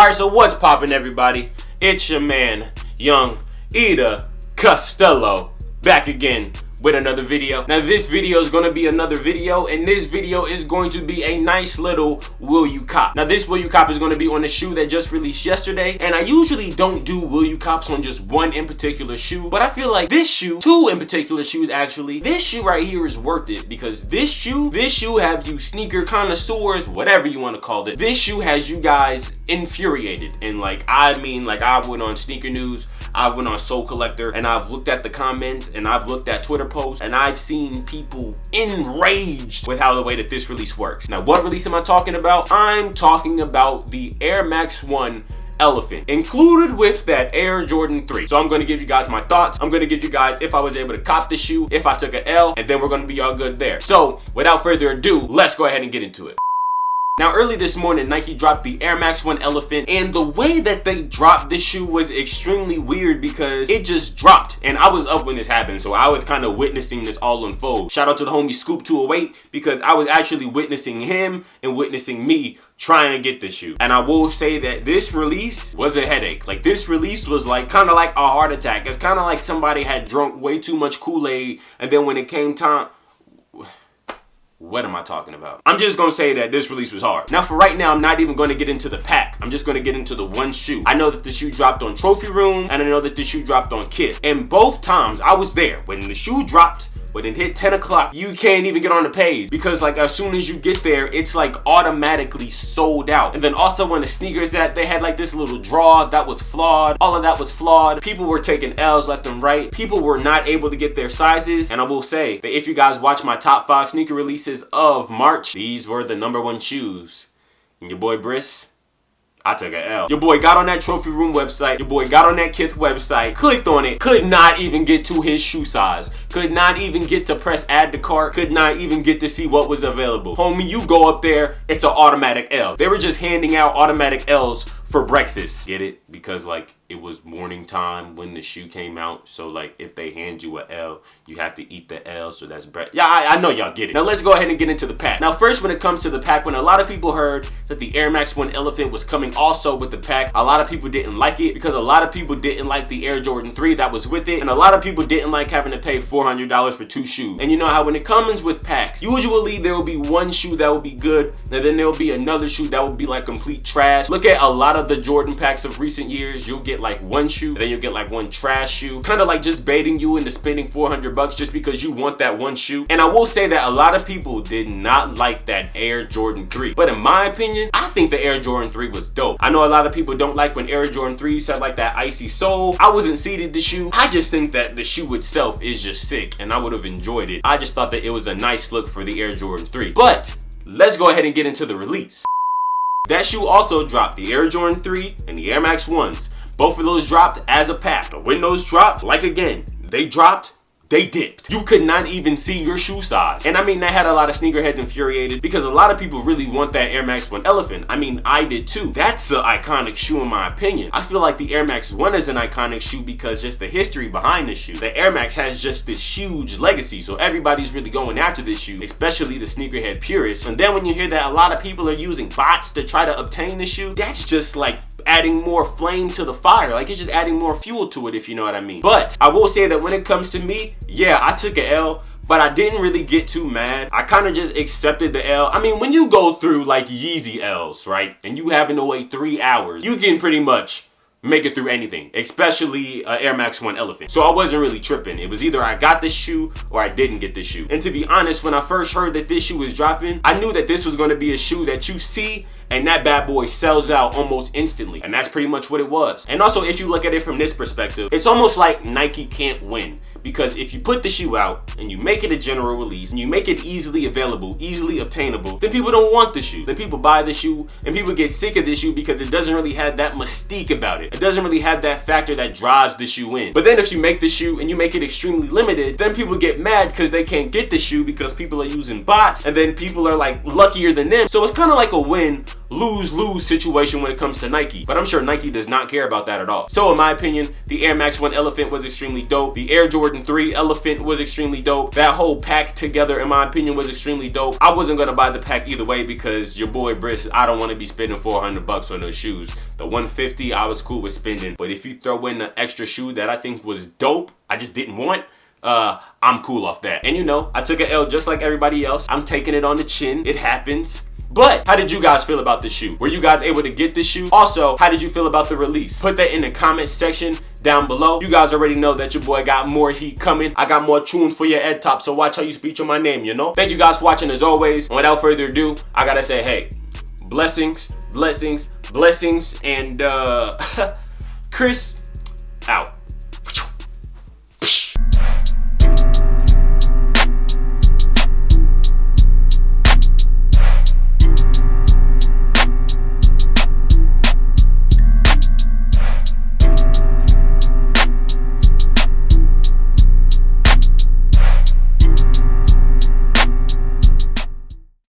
Alright, so what's poppin', everybody? It's your man, Young Ida Costello, back again with another video. Now this video is going to be another video, and this video is going to be a nice little will you cop. Now this will you cop is going to be on the shoe that just released yesterday, and I usually don't do will you cops on just one in particular shoe, but I feel like this shoe, two in particular shoes actually, this shoe right here is worth it, because this shoe have you sneaker connoisseurs, whatever you want to call it, this shoe has you guys infuriated. And I went on Sneaker News, I went on Soul Collector, and I've looked at the comments, and I've looked at Twitter posts, and I've seen people enraged with how the way that this release works. Now, what release am I talking about? I'm talking about the Air Max 1 Elephant, included with that Air Jordan 3. So I'm going to give you guys my thoughts. I'm going to give you guys if I was able to cop the shoe, if I took an L, and then we're going to be all good there. So without further ado, let's go ahead and get into it. Now, early this morning, Nike dropped the Air Max 1 Elephant, and the way that they dropped this shoe was extremely weird because it just dropped, and I was up when this happened, so I was kind of witnessing this all unfold. Shout out to the homie Scoop208, because I was actually witnessing him and witnessing me trying to get this shoe. And I will say that this release was a headache. Like, this release was kind of like a heart attack. It's kind of like somebody had drunk way too much Kool-Aid, and then when it came time, what am I talking about? I'm just gonna say that this release was hard. Now, for right now, I'm not even gonna get into the pack. I'm just gonna get into the one shoe. I know that the shoe dropped on Trophy Room, and I know that the shoe dropped on Kiss. And both times, I was there. When the shoe dropped, when it hit 10 o'clock, you can't even get on the page because as soon as you get there, it's automatically sold out. And then also when the sneakers they had this little draw that was flawed. All of that was flawed. People were taking L's left and right. People were not able to get their sizes. And I will say that if you guys watch my top 5 sneaker releases of March, these were the #1 shoes. And your boy Briss, I took an L. Your boy got on that Trophy Room website. Your boy got on that Kith website, clicked on it, could not even get to his shoe size. Could not even get to press add to cart. Could not even get to see what was available. Homie, you go up there, it's an automatic L. They were just handing out automatic L's for breakfast. Get it? Because it was morning time when the shoe came out. So if they hand you a L, you have to eat the L. So that's bread. Yeah, I know y'all get it. Now let's go ahead and get into the pack. Now first, when it comes to the pack, when a lot of people heard that the Air Max 1 Elephant was coming also with the pack, a lot of people didn't like it because a lot of people didn't like the Air Jordan 3 that was with it. And a lot of people didn't like having to pay $400 for 2 shoes. And you know how when it comes with packs, usually there will be one shoe that will be good, and then there will be another shoe that will be complete trash. Look at a lot of the Jordan packs of recent years. You'll get one shoe, then you'll get one trash shoe, kind of just baiting you into spending $400 just because you want that one shoe. And I will say that a lot of people did not like that Air Jordan 3, but in my opinion, I think the Air Jordan 3 was dope. I know a lot of people don't like when Air Jordan 3 said that icy sole. I wasn't seated the shoe. I just think that the shoe itself is just sick, and I would have enjoyed it. I just thought that it was a nice look for the Air Jordan 3. But let's go ahead and get into the release. That shoe also dropped, the Air Jordan 3 and the Air Max 1s. Both of those dropped as a pack. But when those dropped, again, they dropped, they dipped. You could not even see your shoe size. And I mean, that had a lot of sneakerheads infuriated because a lot of people really want that Air Max 1 Elephant. I mean, I did too. That's an iconic shoe in my opinion. I feel like the Air Max 1 is an iconic shoe because just the history behind the shoe. The Air Max has just this huge legacy, so everybody's really going after this shoe, especially the sneakerhead purists. And then when you hear that a lot of people are using bots to try to obtain the shoe, that's just adding more flame to the fire. It's just adding more fuel to it, if you know what I mean. But I will say that when it comes to me, yeah, I took an L, but I didn't really get too mad. I kind of just accepted the L. I mean, when you go through Yeezy L's, right, and you having to wait 3 hours, you can pretty much make it through anything, especially Air Max 1 Elephant. So I wasn't really tripping. It was either I got this shoe or I didn't get this shoe. And to be honest, when I first heard that this shoe was dropping, I knew that this was going to be a shoe that you see and that bad boy sells out almost instantly. And that's pretty much what it was. And also, if you look at it from this perspective, it's almost like Nike can't win. Because if you put the shoe out and you make it a general release and you make it easily available, easily obtainable, then people don't want the shoe. Then people buy the shoe and people get sick of the shoe because it doesn't really have that mystique about it. It doesn't really have that factor that drives the shoe in. But then if you make the shoe and you make it extremely limited, then people get mad because they can't get the shoe because people are using bots, and then people are luckier than them. So it's kind of like a win lose-lose situation when it comes to Nike. But I'm sure Nike does not care about that at all. So in my opinion, the Air Max 1 Elephant was extremely dope. The Air Jordan 3 Elephant was extremely dope. That whole pack together, in my opinion, was extremely dope. I wasn't gonna buy the pack either way because your boy Briggs, I don't want to be spending $400 on those shoes. The 150 I was cool with spending, but if you throw in an extra shoe that I think was dope, I just didn't want, I'm cool off that. And you know, I took an L just like everybody else. I'm taking it on the chin. It happens. But how did you guys feel about this shoe? Were you guys able to get this shoe? Also, how did you feel about the release? Put that in the comment section down below. You guys already know that your boy got more heat coming. I got more tunes for your head top, so watch how you speech on my name, you know? Thank you guys for watching as always. And without further ado, I gotta say, hey, blessings, blessings, blessings, and Chris out.